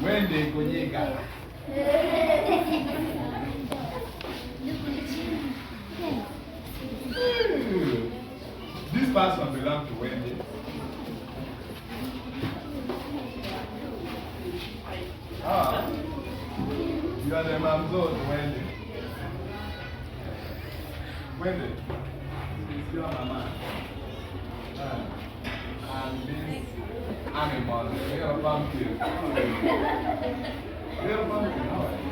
Wende kujenga. This person belongs to Wendy. Ah, you are the mamzo to Wendy. Wendy, it's your mama. And this animal, you're a pumpkin. You're a pumpkin, how are you?